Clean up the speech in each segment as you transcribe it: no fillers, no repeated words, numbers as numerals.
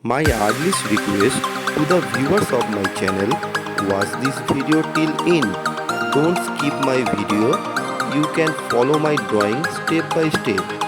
My earliest request to the viewers of my channel, watch this video till end. Don't skip my video. You can follow my drawing step by step.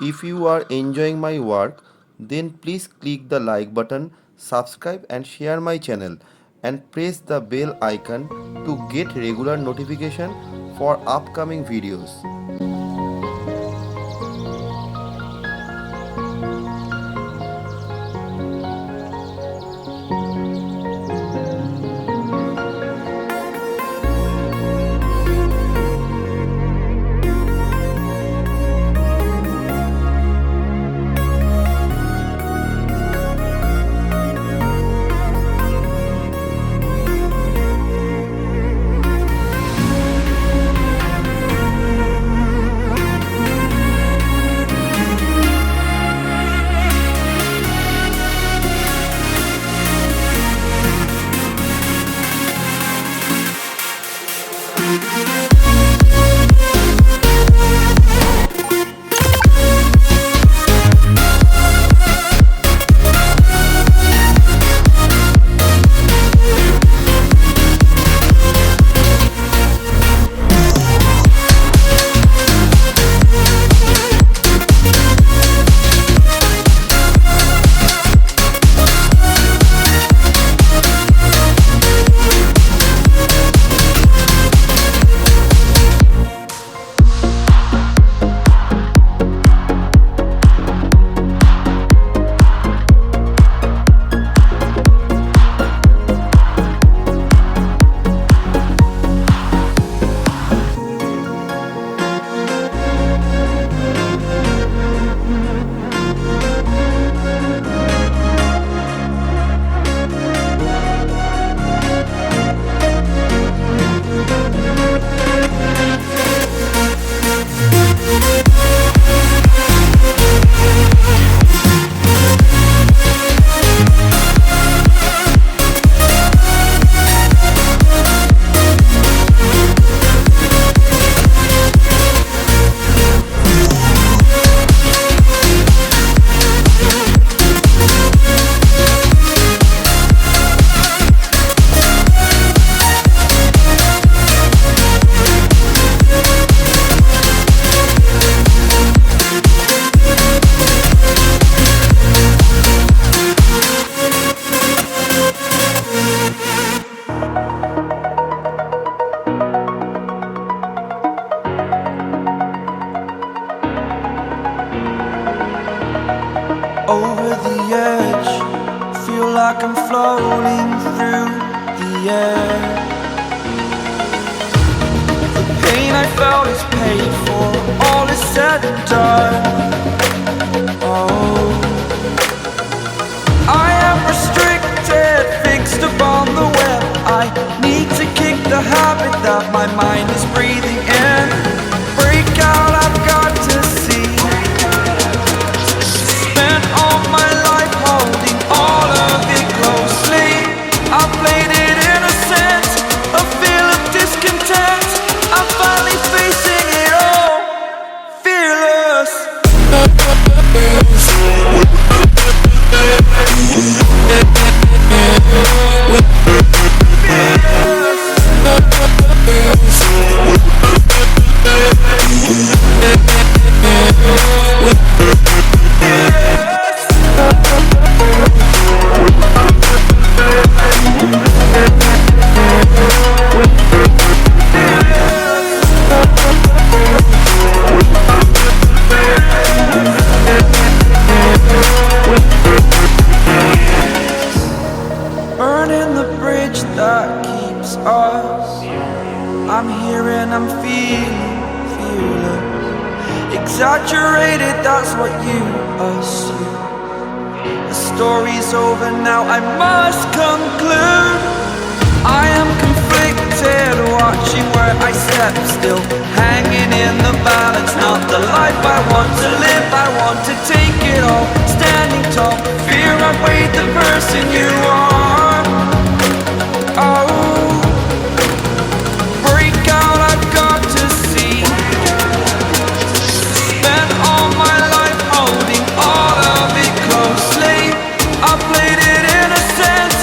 If you are enjoying my work, then please click the like button, subscribe and share my channel and press the bell icon to get regular notification for upcoming videos. like I'm floating through the air. Pain I felt is paid for, all is said and done. Oh, I am restricted, fixed upon the web. I need to kick the habit that my mind is breathing in. Break out, I've got to see. Spent all my life holding all of it closely. I played it innocent, a feel of discontent. I'm finally facing it all, fearless. Burning the bridge that keeps us. I'm here and I'm feeling fearless. Exaggerated, that's what you assume. The story's over now, I must conclude. I am conflicted, watching where I step still, hanging in the balance. Not the life I want to live, I want to take it all. Standing tall, fear outweighed the person you are. Oh, break out, I've got to see. Spent all my life holding all of it closely. I played it innocent,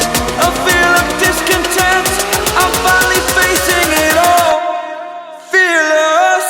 a feel of discontent. I'm finally facing it all, fearless.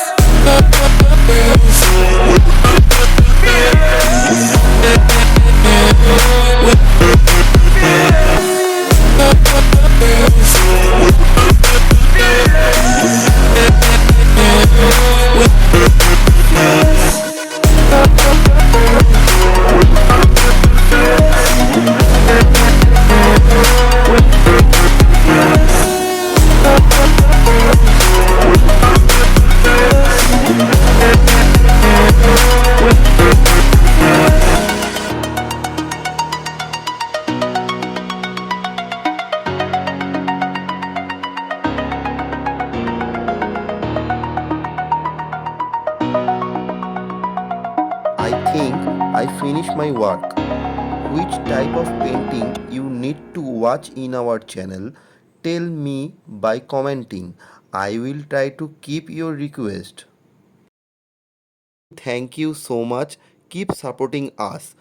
I think I finished my work. Which type of painting you need to watch in our channel? Tell me by commenting. I will try to keep your request. Thank you so much. Keep supporting us.